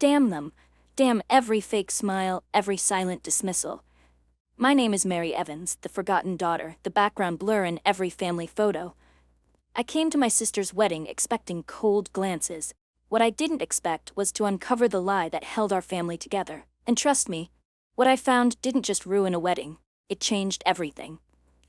Damn them. Damn every fake smile, every silent dismissal. My name is Mary Evans, the forgotten daughter, the background blur in every family photo. I came to my sister's wedding expecting cold glances. What I didn't expect was to uncover the lie that held our family together. And trust me, what I found didn't just ruin a wedding, it changed everything.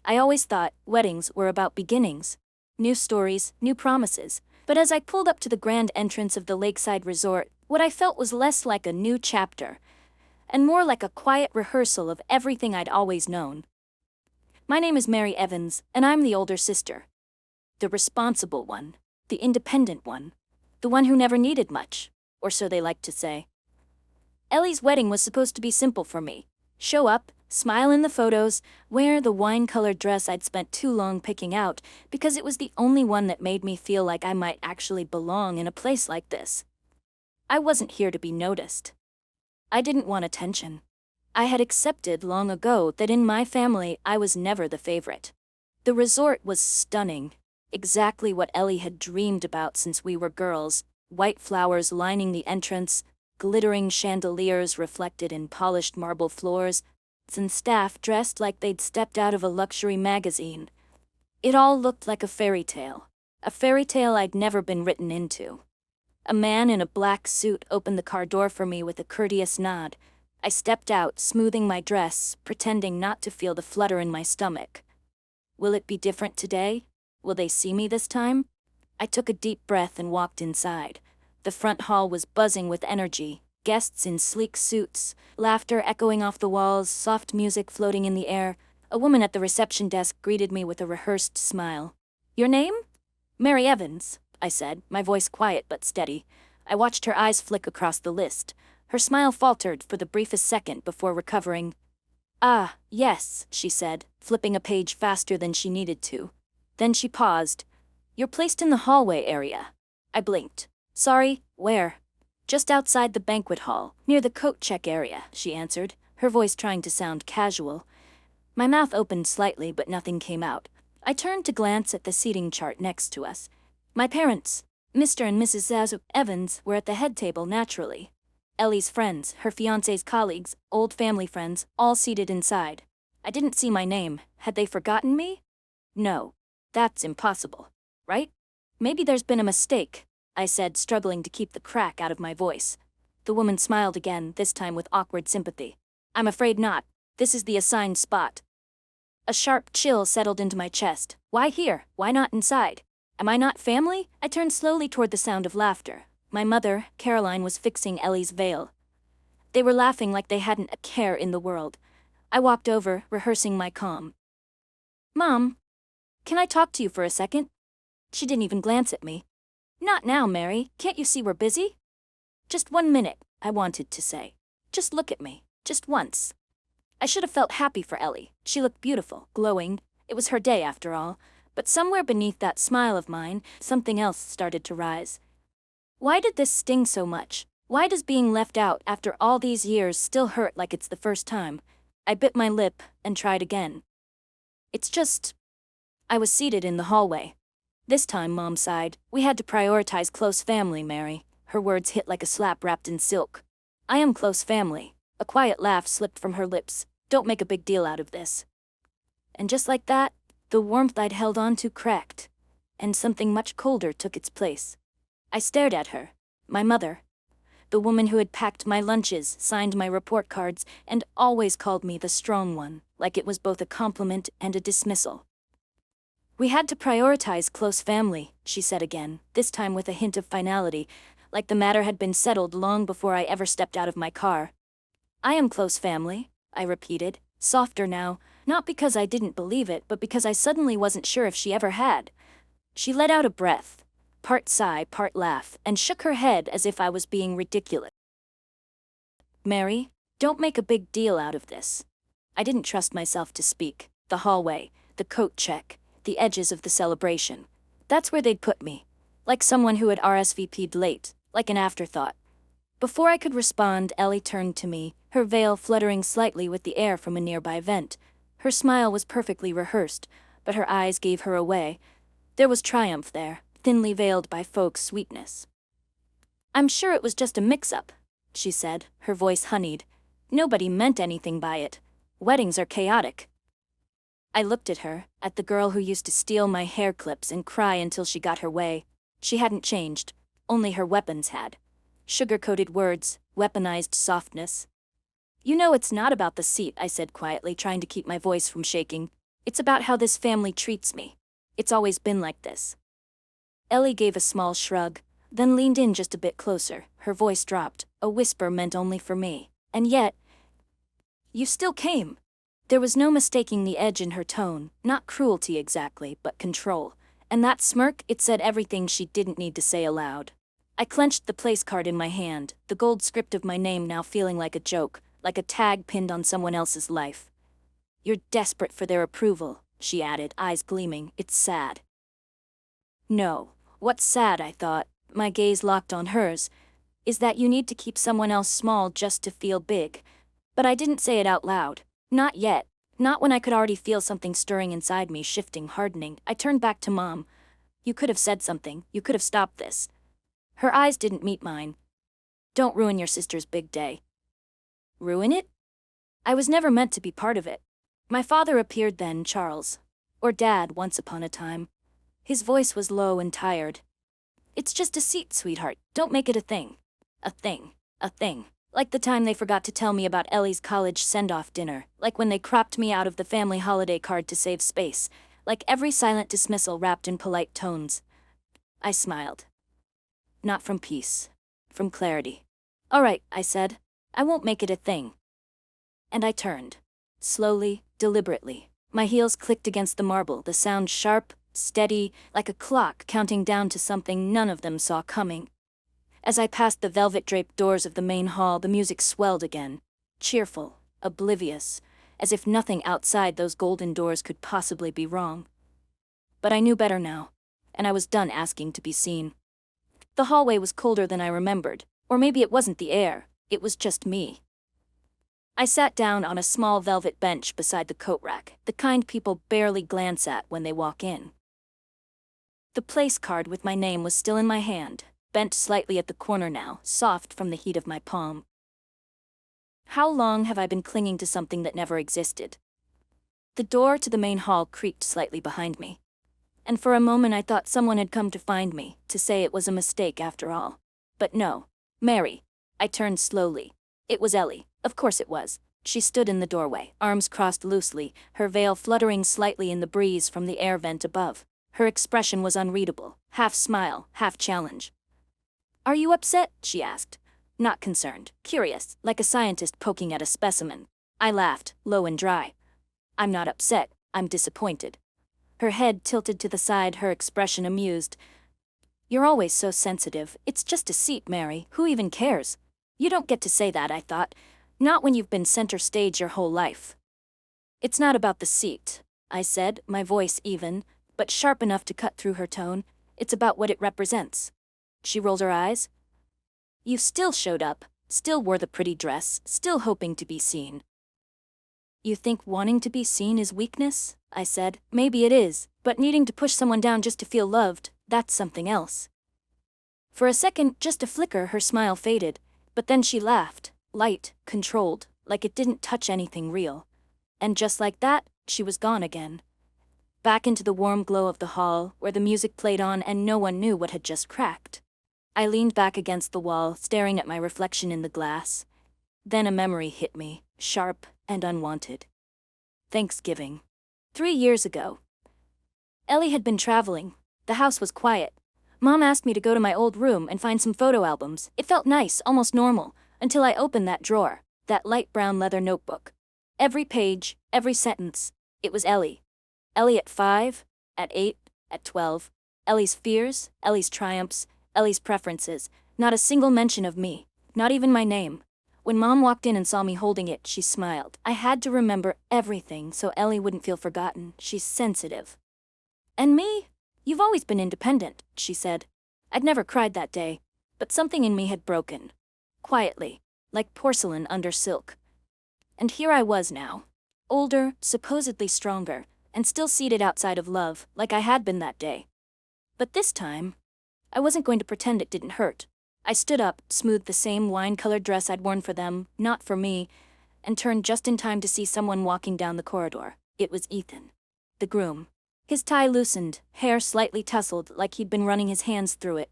I always thought weddings were about beginnings. New stories, new promises. But as I pulled up to the grand entrance of the lakeside resort, what I felt was less like a new chapter, and more like a quiet rehearsal of everything I'd always known. My name is Mary Evans, and I'm the older sister. The responsible one, the independent one, the one who never needed much, or so they like to say. Ellie's wedding was supposed to be simple for me. Show up, smile in the photos, wear the wine-colored dress I'd spent too long picking out because it was the only one that made me feel like I might actually belong in a place like this. I wasn't here to be noticed. I didn't want attention. I had accepted long ago that in my family I was never the favorite. The resort was stunning, exactly what Ellie had dreamed about since we were girls, white flowers lining the entrance, glittering chandeliers reflected in polished marble floors, and staff dressed like they'd stepped out of a luxury magazine. It all looked like a fairy tale I'd never been written into. A man in a black suit opened the car door for me with a courteous nod. I stepped out, smoothing my dress, pretending not to feel the flutter in my stomach. Will it be different today? Will they see me this time? I took a deep breath and walked inside. The front hall was buzzing with energy, guests in sleek suits, laughter echoing off the walls, soft music floating in the air. A woman at the reception desk greeted me with a rehearsed smile. "Your name?" "Mary Evans," I said, my voice quiet but steady. I watched her eyes flick across the list. Her smile faltered for the briefest second before recovering. "Ah, yes," she said, flipping a page faster than she needed to. Then she paused. "You're placed in the hallway area." I blinked. "Sorry, where?" "Just outside the banquet hall, near the coat check area," she answered, her voice trying to sound casual. My mouth opened slightly, but nothing came out. I turned to glance at the seating chart next to us. My parents, Mr. and Mrs. Evans, were at the head table naturally. Ellie's friends, her fiancé's colleagues, old family friends, all seated inside. I didn't see my name. Had they forgotten me? No. That's impossible, right? "Maybe there's been a mistake," I said, struggling to keep the crack out of my voice. The woman smiled again, this time with awkward sympathy. "I'm afraid not. This is the assigned spot." A sharp chill settled into my chest. Why here? Why not inside? Am I not family? I turned slowly toward the sound of laughter. My mother, Caroline, was fixing Ellie's veil. They were laughing like they hadn't a care in the world. I walked over, rehearsing my calm. "Mom, can I talk to you for a second?" She didn't even glance at me. "Not now, Mary. Can't you see we're busy?" "Just 1 minute," I wanted to say. "Just look at me. Just once." I should have felt happy for Ellie. She looked beautiful, glowing. It was her day after all. But somewhere beneath that smile of mine, something else started to rise. Why did this sting so much? Why does being left out after all these years still hurt like it's the first time? I bit my lip and tried again. "It's just..." I was seated in the hallway. This time, Mom sighed. "We had to prioritize close family, Mary." Her words hit like a slap wrapped in silk. "I am close family." A quiet laugh slipped from her lips. "Don't make a big deal out of this." And just like that, the warmth I'd held on to cracked, and something much colder took its place. I stared at her, my mother, the woman who had packed my lunches, signed my report cards, and always called me the strong one, like it was both a compliment and a dismissal. "We had to prioritize close family," she said again, this time with a hint of finality, like the matter had been settled long before I ever stepped out of my car. "I am close family," I repeated, softer now, not because I didn't believe it, but because I suddenly wasn't sure if she ever had. She let out a breath, part sigh, part laugh, and shook her head as if I was being ridiculous. "Mary, don't make a big deal out of this." I didn't trust myself to speak. The hallway, the coat check, the edges of the celebration. That's where they'd put me. Like someone who had RSVP'd late, like an afterthought. Before I could respond, Ellie turned to me, her veil fluttering slightly with the air from a nearby vent. Her smile was perfectly rehearsed, but her eyes gave her away. There was triumph there, thinly veiled by folks' sweetness. "I'm sure it was just a mix-up," she said, her voice honeyed. Nobody meant anything by it. Weddings are chaotic. I looked at her, at the girl who used to steal my hair clips and cry until she got her way. She hadn't changed, only her weapons had. Sugar-coated words, weaponized softness. You know it's not about the seat, I said quietly, trying to keep my voice from shaking. It's about how this family treats me. It's always been like this. Ellie gave a small shrug, then leaned in just a bit closer. Her voice dropped, a whisper meant only for me. And yet, you still came. There was no mistaking the edge in her tone, not cruelty exactly, but control. And that smirk, it said everything she didn't need to say aloud. I clenched the place card in my hand, the gold script of my name now feeling like a joke, like a tag pinned on someone else's life. You're desperate for their approval, she added, eyes gleaming. It's sad. No, what's sad, I thought, my gaze locked on hers, is that you need to keep someone else small just to feel big. But I didn't say it out loud. Not yet. Not when I could already feel something stirring inside me, shifting, hardening. I turned back to Mom. You could have said something. You could have stopped this. Her eyes didn't meet mine. Don't ruin your sister's big day. Ruin it? I was never meant to be part of it. My father appeared then, Charles. Or Dad, once upon a time. His voice was low and tired. It's just a seat, sweetheart. Don't make it a thing. A thing. A thing. Like the time they forgot to tell me about Ellie's college send-off dinner. Like when they cropped me out of the family holiday card to save space. Like every silent dismissal wrapped in polite tones. I smiled. Not from peace. From clarity. All right, I said. I won't make it a thing. And I turned. Slowly, deliberately. My heels clicked against the marble, the sound sharp, steady, like a clock counting down to something none of them saw coming. As I passed the velvet-draped doors of the main hall, the music swelled again. Cheerful, oblivious, as if nothing outside those golden doors could possibly be wrong. But I knew better now, and I was done asking to be seen. The hallway was colder than I remembered, or maybe it wasn't the air, it was just me. I sat down on a small velvet bench beside the coat rack, the kind people barely glance at when they walk in. The place card with my name was still in my hand, bent slightly at the corner now, soft from the heat of my palm. How long have I been clinging to something that never existed? The door to the main hall creaked slightly behind me. And for a moment I thought someone had come to find me, to say it was a mistake after all. But no. Mary. I turned slowly. It was Ellie. Of course it was. She stood in the doorway, arms crossed loosely, her veil fluttering slightly in the breeze from the air vent above. Her expression was unreadable, half smile, half challenge. Are you upset? She asked. Not concerned, curious, like a scientist poking at a specimen. I laughed, low and dry. I'm not upset, I'm disappointed. Her head tilted to the side, her expression amused. You're always so sensitive. It's just a seat, Mary. Who even cares? You don't get to say that, I thought. Not when you've been center stage your whole life. It's not about the seat, I said, my voice even, but sharp enough to cut through her tone. It's about what it represents. She rolled her eyes. You still showed up, still wore the pretty dress, still hoping to be seen. You think wanting to be seen is weakness? I said. Maybe it is, but needing to push someone down just to feel loved, that's something else. For a second, just a flicker, her smile faded, but then she laughed, light, controlled, like it didn't touch anything real. And just like that, she was gone again. Back into the warm glow of the hall, where the music played on and no one knew what had just cracked. I leaned back against the wall, staring at my reflection in the glass. Then a memory hit me, sharp and unwanted. Thanksgiving. 3 years ago. Ellie had been traveling. The house was quiet. Mom asked me to go to my old room and find some photo albums. It felt nice, almost normal, until I opened that drawer, that light brown leather notebook. Every page, every sentence, it was Ellie. Ellie at 5, at 8, at 12. Ellie's fears, Ellie's triumphs, Ellie's preferences. Not a single mention of me, not even my name. When Mom walked in and saw me holding it, she smiled. I had to remember everything so Ellie wouldn't feel forgotten. She's sensitive. And me? You've always been independent, she said. I'd never cried that day, but something in me had broken. Quietly, like porcelain under silk. And here I was now. Older, supposedly stronger, and still seated outside of love, like I had been that day. But this time, I wasn't going to pretend it didn't hurt. I stood up, smoothed the same wine-colored dress I'd worn for them, not for me, and turned just in time to see someone walking down the corridor. It was Ethan, the groom. His tie loosened, hair slightly tousled like he'd been running his hands through it.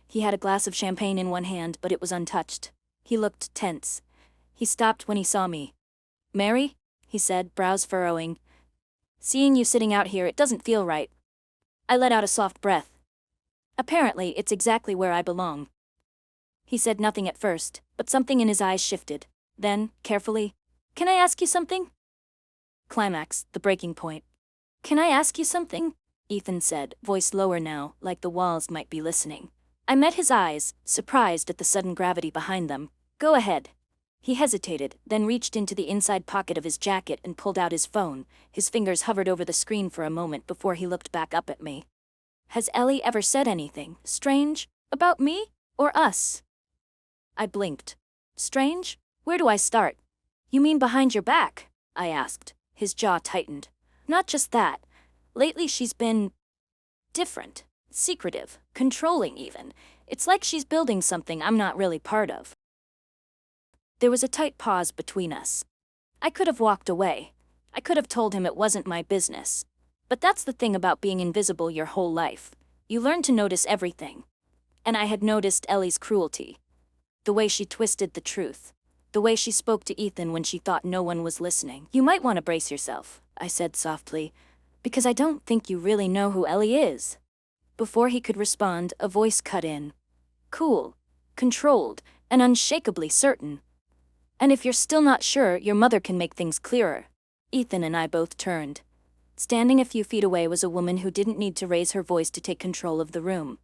He had a glass of champagne in one hand, but it was untouched. He looked tense. He stopped when he saw me. "Mary?" he said, brows furrowing. "Seeing you sitting out here, it doesn't feel right." I let out a soft breath. "Apparently, it's exactly where I belong." He said nothing at first, but something in his eyes shifted. Then, carefully, "Can I ask you something?" Climax, the breaking point. "Can I ask you something?" Ethan said, voice lower now, like the walls might be listening. I met his eyes, surprised at the sudden gravity behind them. "Go ahead." He hesitated, then reached into the inside pocket of his jacket and pulled out his phone. His fingers hovered over the screen for a moment before he looked back up at me. "Has Ellie ever said anything strange about me or us?" I blinked. "Strange? Where do I start?" "You mean behind your back?" I asked. His jaw tightened. "Not just that. Lately she's been different, secretive, controlling even. It's like she's building something I'm not really part of." There was a tight pause between us. I could have walked away. I could have told him it wasn't my business. But that's the thing about being invisible your whole life. You learn to notice everything. And I had noticed Ellie's cruelty. The way she twisted the truth. The way she spoke to Ethan when she thought no one was listening. "You might want to brace yourself," I said softly, "because I don't think you really know who Ellie is." Before he could respond, a voice cut in. Cool, controlled, and unshakably certain. "And if you're still not sure, your mother can make things clearer." Ethan and I both turned. Standing a few feet away was a woman who didn't need to raise her voice to take control of the room.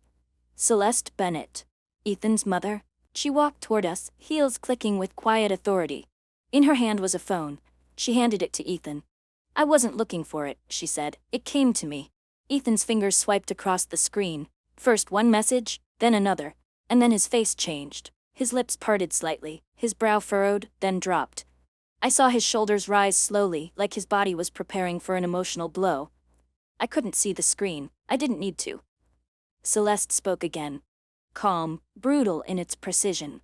Celeste Bennett, Ethan's mother. She walked toward us, heels clicking with quiet authority. In her hand was a phone. She handed it to Ethan. "I wasn't looking for it," she said. "It came to me." Ethan's fingers swiped across the screen. First one message, then another, and then his face changed. His lips parted slightly, his brow furrowed, then dropped. I saw his shoulders rise slowly, like his body was preparing for an emotional blow. I couldn't see the screen. I didn't need to. Celeste spoke again. Calm, brutal in its precision.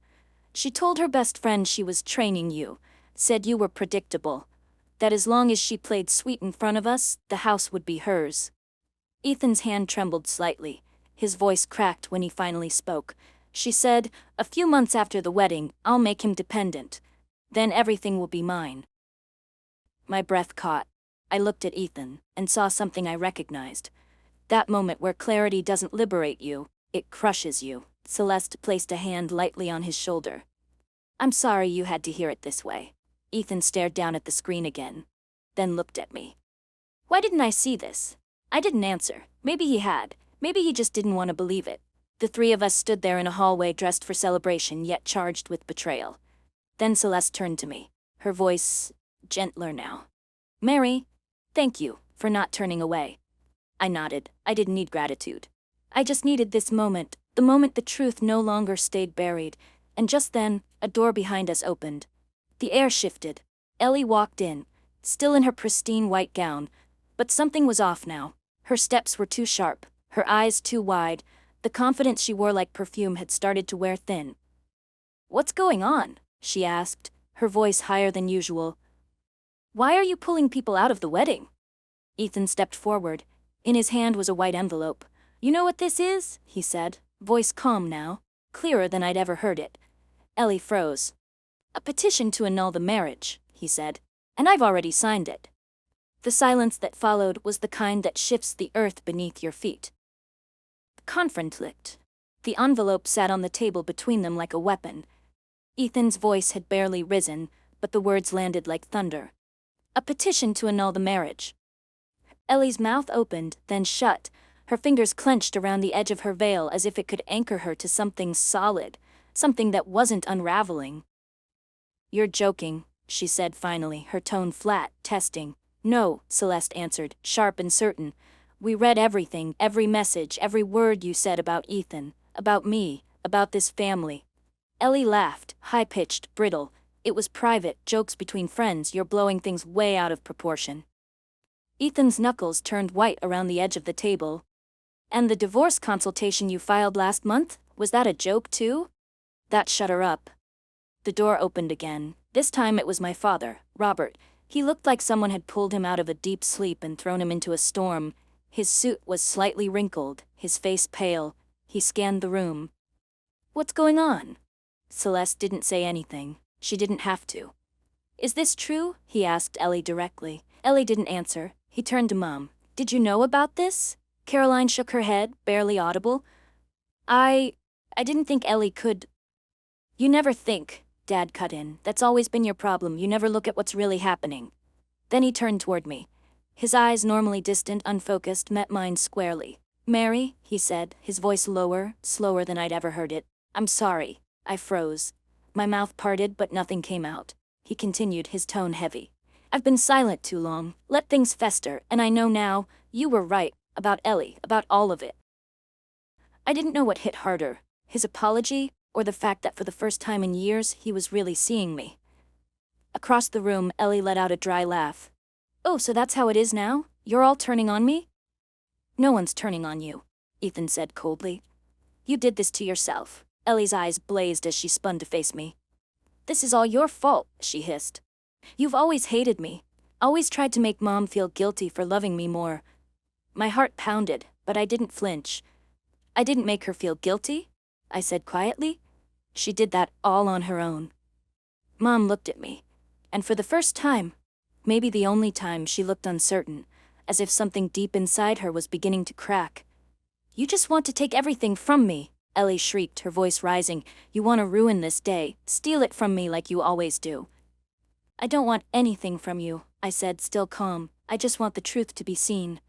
She told her best friend she was training you, said you were predictable, that as long as she played sweet in front of us, the house would be hers. Ethan's hand trembled slightly. His voice cracked when he finally spoke. She said, "A few months after the wedding, I'll make him dependent. Then everything will be mine." My breath caught. I looked at Ethan and saw something I recognized. That moment where clarity doesn't liberate you, it crushes you. Celeste placed a hand lightly on his shoulder. "I'm sorry you had to hear it this way." Ethan stared down at the screen again, then looked at me. Why didn't I see this? I didn't answer. Maybe he had. Maybe he just didn't want to believe it. The three of us stood there in a hallway dressed for celebration yet charged with betrayal. Then Celeste turned to me, her voice gentler now. "Mary, thank you for not turning away." I nodded. I didn't need gratitude. I just needed this moment, the moment the truth no longer stayed buried, and just then, a door behind us opened. The air shifted. Ellie walked in, still in her pristine white gown, but something was off now. Her steps were too sharp, her eyes too wide, the confidence she wore like perfume had started to wear thin. "What's going on?" she asked, her voice higher than usual. "Why are you pulling people out of the wedding?" Ethan stepped forward. In his hand was a white envelope. "You know what this is?" he said, voice calm now, clearer than I'd ever heard it. Ellie froze. "A petition to annul the marriage," he said, "and I've already signed it." The silence that followed was the kind that shifts the earth beneath your feet. Conflict. The envelope sat on the table between them like a weapon. Ethan's voice had barely risen, but the words landed like thunder. "A petition to annul the marriage." Ellie's mouth opened, then shut, her fingers clenched around the edge of her veil as if it could anchor her to something solid, something that wasn't unraveling. "You're joking," she said finally, her tone flat, testing. "No," Celeste answered, sharp and certain. "We read everything, every message, every word you said about Ethan, about me, about this family." Ellie laughed, high-pitched, brittle. "It was private, jokes between friends, you're blowing things way out of proportion." Ethan's knuckles turned white around the edge of the table. "And the divorce consultation you filed last month, was that a joke too?" That shut her up. The door opened again. This time it was my father, Robert. He looked like someone had pulled him out of a deep sleep and thrown him into a storm. His suit was slightly wrinkled, his face pale. He scanned the room. "What's going on?" Celeste didn't say anything. She didn't have to. "Is this true?" he asked Ellie directly. Ellie didn't answer. He turned to Mom. "Did you know about this?" Caroline shook her head, barely audible. I didn't think Ellie could." "You never think," Dad cut in. "That's always been your problem. You never look at what's really happening." Then he turned toward me. His eyes, normally distant, unfocused, met mine squarely. "Mary," he said, his voice lower, slower than I'd ever heard it. "I'm sorry." I froze. My mouth parted, but nothing came out. He continued, his tone heavy. "I've been silent too long, let things fester, and I know now, you were right, about Ellie, about all of it." I didn't know what hit harder, his apology, or the fact that for the first time in years, he was really seeing me. Across the room, Ellie let out a dry laugh. "Oh, so that's how it is now? You're all turning on me?" "No one's turning on you," Ethan said coldly. "You did this to yourself." Ellie's eyes blazed as she spun to face me. "This is all your fault," she hissed. "You've always hated me, always tried to make Mom feel guilty for loving me more." My heart pounded, but I didn't flinch. "I didn't make her feel guilty," I said quietly. "She did that all on her own." Mom looked at me, and for the first time, maybe the only time, she looked uncertain, as if something deep inside her was beginning to crack. "You just want to take everything from me," Ellie shrieked, her voice rising. "You want to ruin this day, steal it from me like you always do." "I don't want anything from you," I said, still calm. "I just want the truth to be seen."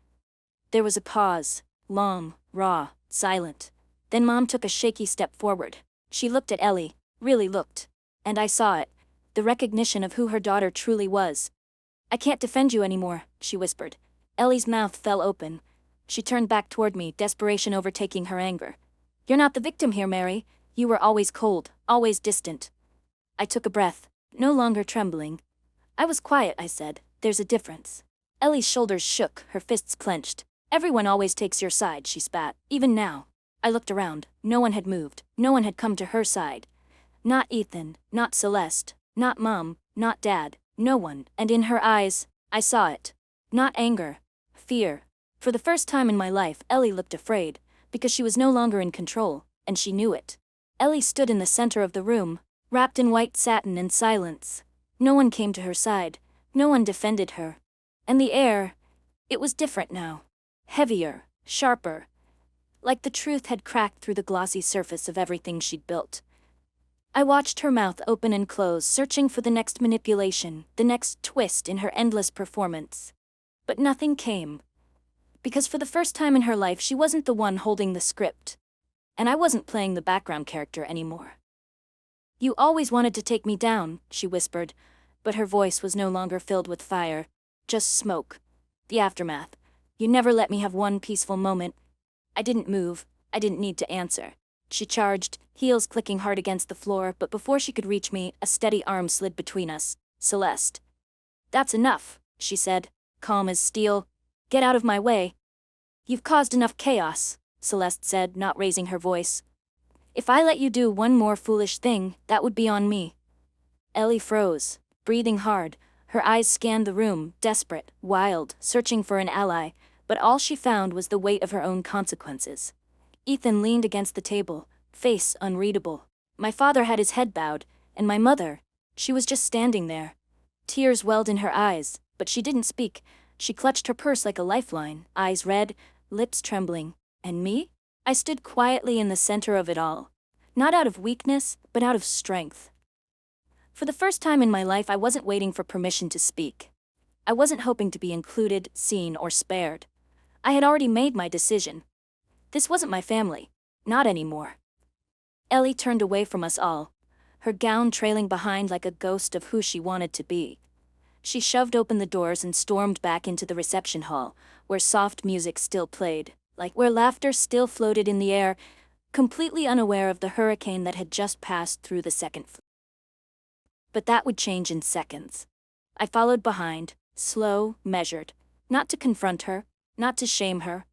There was a pause, long, raw, silent. Then Mom took a shaky step forward. She looked at Ellie, really looked. And I saw it, the recognition of who her daughter truly was. "I can't defend you anymore," she whispered. Ellie's mouth fell open. She turned back toward me, desperation overtaking her anger. "You're not the victim here, Mary. You were always cold, always distant." I took a breath, no longer trembling. "I was quiet," I said. "There's a difference." Ellie's shoulders shook, her fists clenched. "Everyone always takes your side," she spat, "even now." I looked around. No one had moved. No one had come to her side. Not Ethan, not Celeste, not Mom, not Dad, no one. And in her eyes, I saw it. Not anger, fear. For the first time in my life, Ellie looked afraid, because she was no longer in control, and she knew it. Ellie stood in the center of the room, wrapped in white satin and silence. No one came to her side. No one defended her. And the air, it was different now. Heavier, sharper. Like the truth had cracked through the glossy surface of everything she'd built. I watched her mouth open and close, searching for the next manipulation, the next twist in her endless performance. But nothing came. Because for the first time in her life, she wasn't the one holding the script. And I wasn't playing the background character anymore. "You always wanted to take me down," she whispered, but her voice was no longer filled with fire, just smoke. The aftermath. "You never let me have one peaceful moment." I didn't move. I didn't need to answer. She charged, heels clicking hard against the floor, but before she could reach me, a steady arm slid between us. "Celeste." "That's enough," she said, calm as steel. "Get out of my way." "You've caused enough chaos," Celeste said, not raising her voice. "If I let you do one more foolish thing, that would be on me." Ellie froze, breathing hard. Her eyes scanned the room, desperate, wild, searching for an ally, but all she found was the weight of her own consequences. Ethan leaned against the table, face unreadable. My father had his head bowed, and my mother, she was just standing there. Tears welled in her eyes, but she didn't speak. She clutched her purse like a lifeline, eyes red, lips trembling. And me? I stood quietly in the center of it all. Not out of weakness, but out of strength. For the first time in my life, I wasn't waiting for permission to speak. I wasn't hoping to be included, seen, or spared. I had already made my decision. This wasn't my family. Not anymore. Ellie turned away from us all, her gown trailing behind like a ghost of who she wanted to be. She shoved open the doors and stormed back into the reception hall, where soft music still played, like where laughter still floated in the air, completely unaware of the hurricane that had just passed through the second floor. But that would change in seconds. I followed behind, slow, measured, not to confront her, not to shame her,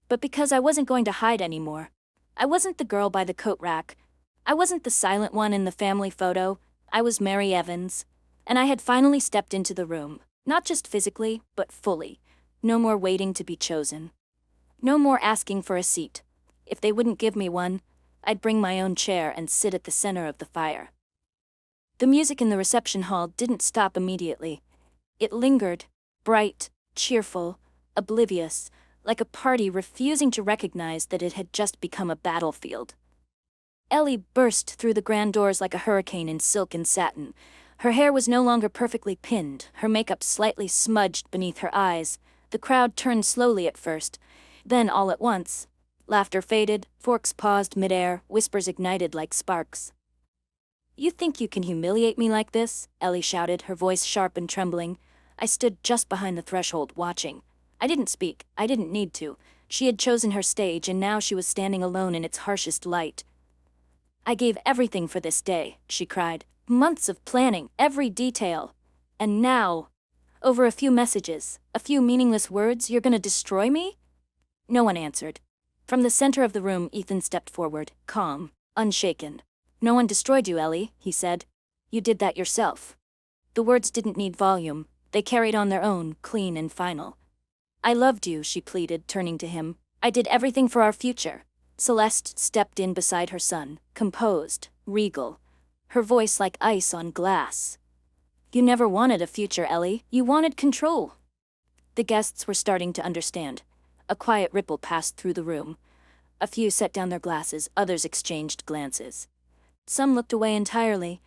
but because I wasn't going to hide anymore. I wasn't the girl by the coat rack. I wasn't the silent one in the family photo, I was Mary Evans. And I had finally stepped into the room, not just physically, but fully. No more waiting to be chosen. No more asking for a seat. If they wouldn't give me one, I'd bring my own chair and sit at the center of the fire. The music in the reception hall didn't stop immediately. It lingered, bright, cheerful, oblivious, like a party refusing to recognize that it had just become a battlefield. Ellie burst through the grand doors like a hurricane in silk and satin. Her hair was no longer perfectly pinned, her makeup slightly smudged beneath her eyes. The crowd turned slowly at first. Then, all at once, laughter faded, forks paused midair, whispers ignited like sparks. "You think you can humiliate me like this?" Ellie shouted, her voice sharp and trembling. I stood just behind the threshold, watching. I didn't speak. I didn't need to. She had chosen her stage, and now she was standing alone in its harshest light. "I gave everything for this day," she cried. "Months of planning, every detail. And now, over a few messages, a few meaningless words, you're gonna destroy me?" No one answered. From the center of the room, Ethan stepped forward, calm, unshaken. "No one destroyed you, Ellie," he said. "You did that yourself." The words didn't need volume. They carried on their own, clean and final. "I loved you," she pleaded, turning to him. "I did everything for our future." Celeste stepped in beside her son, composed, regal, her voice like ice on glass. "You never wanted a future, Ellie. You wanted control." The guests were starting to understand. A quiet ripple passed through the room. A few set down their glasses, others exchanged glances. Some looked away entirely.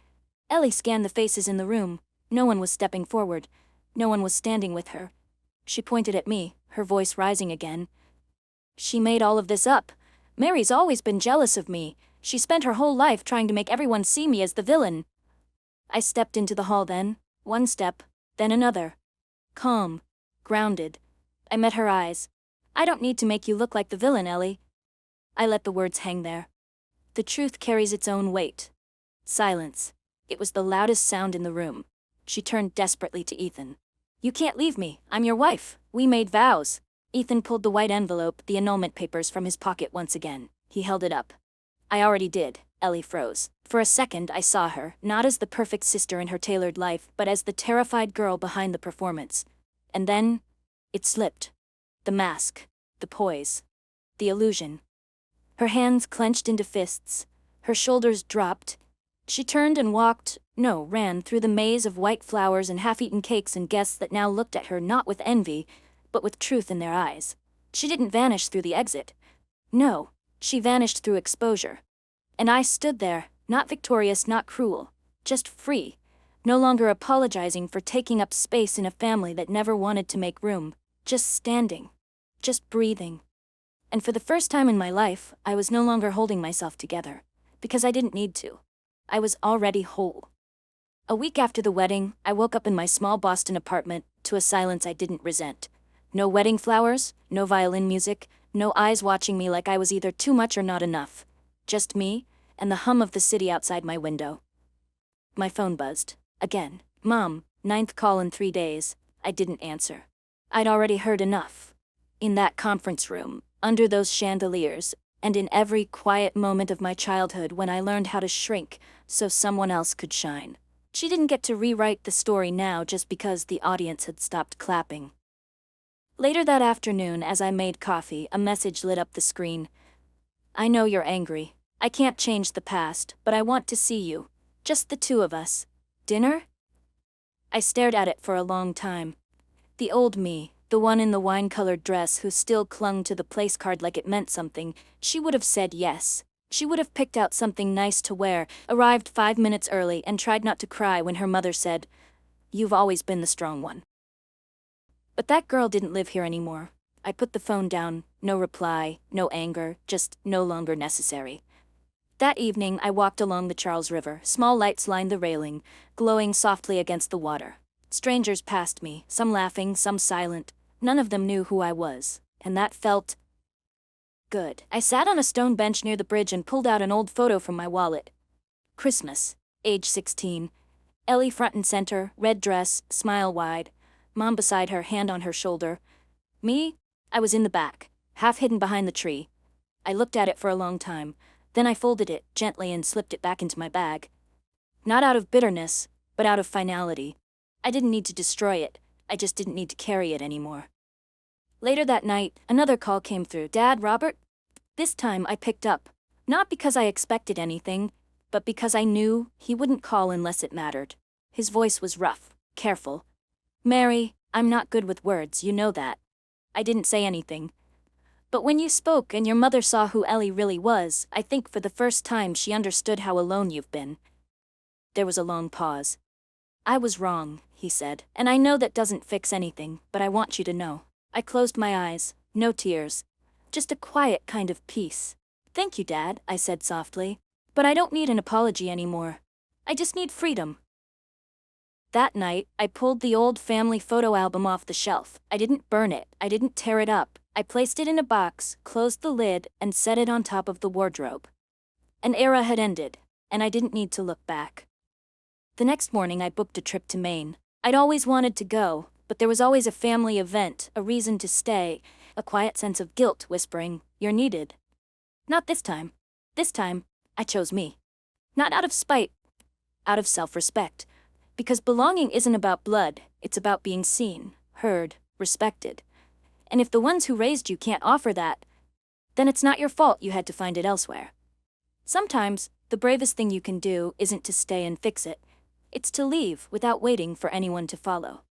Ellie scanned the faces in the room. No one was stepping forward. No one was standing with her. She pointed at me, her voice rising again. "She made all of this up. Mary's always been jealous of me. She spent her whole life trying to make everyone see me as the villain." I stepped into the hall then, one step, then another. Calm, grounded. I met her eyes. "I don't need to make you look like the villain, Ellie." I let the words hang there. The truth carries its own weight. Silence. It was the loudest sound in the room. She turned desperately to Ethan. "You can't leave me. I'm your wife. We made vows." Ethan pulled the white envelope, the annulment papers, from his pocket once again. He held it up. "I already did." Ellie froze. For a second, I saw her, not as the perfect sister in her tailored life, but as the terrified girl behind the performance. And then, it slipped. The mask, the poise, the illusion. Her hands clenched into fists. Her shoulders dropped. She turned and ran through the maze of white flowers and half-eaten cakes and guests that now looked at her not with envy, but with truth in their eyes. She didn't vanish through the exit. No, she vanished through exposure. And I stood there, not victorious, not cruel, just free, no longer apologizing for taking up space in a family that never wanted to make room, just standing, just breathing. And for the first time in my life, I was no longer holding myself together, because I didn't need to. I was already whole. A week after the wedding, I woke up in my small Boston apartment to a silence I didn't resent. No wedding flowers, no violin music, no eyes watching me like I was either too much or not enough. Just me, and the hum of the city outside my window. My phone buzzed. Again. "Mom, 9th call in 3 days." I didn't answer. I'd already heard enough. In that conference room, under those chandeliers, and in every quiet moment of my childhood when I learned how to shrink so someone else could shine. She didn't get to rewrite the story now just because the audience had stopped clapping. Later that afternoon, as I made coffee, a message lit up the screen. "I know you're angry. I can't change the past, but I want to see you. Just the two of us. Dinner?" I stared at it for a long time. The old me, the one in the wine-colored dress who still clung to the place card like it meant something, she would have said yes. She would have picked out something nice to wear, arrived 5 minutes early, and tried not to cry when her mother said, "You've always been the strong one." But that girl didn't live here anymore. I put the phone down, no reply, no anger, just no longer necessary. That evening, I walked along the Charles River. Small lights lined the railing, glowing softly against the water. Strangers passed me, some laughing, some silent. None of them knew who I was, and that felt good. I sat on a stone bench near the bridge and pulled out an old photo from my wallet. Christmas, age 16. Ellie front and center, red dress, smile wide. Mom beside her, hand on her shoulder. Me? I was in the back, half hidden behind the tree. I looked at it for a long time. Then I folded it gently and slipped it back into my bag. Not out of bitterness, but out of finality. I didn't need to destroy it, I just didn't need to carry it anymore. Later that night, another call came through. "Dad, Robert?" This time I picked up, not because I expected anything, but because I knew he wouldn't call unless it mattered. His voice was rough, careful. "Mary, I'm not good with words, you know that." I didn't say anything. But when you spoke and your mother saw who Ellie really was, I think for the first time she understood how alone you've been. There was a long pause. "I was wrong," he said, "and I know that doesn't fix anything, but I want you to know." I closed my eyes, no tears. Just a quiet kind of peace. "Thank you, Dad," I said softly. "But I don't need an apology anymore. I just need freedom." That night, I pulled the old family photo album off the shelf. I didn't burn it, I didn't tear it up. I placed it in a box, closed the lid, and set it on top of the wardrobe. An era had ended, and I didn't need to look back. The next morning I booked a trip to Maine. I'd always wanted to go, but there was always a family event, a reason to stay, a quiet sense of guilt whispering, "You're needed." Not this time. This time, I chose me. Not out of spite, out of self-respect. Because belonging isn't about blood, it's about being seen, heard, respected. And if the ones who raised you can't offer that, then it's not your fault you had to find it elsewhere. Sometimes, the bravest thing you can do isn't to stay and fix it. It's to leave without waiting for anyone to follow.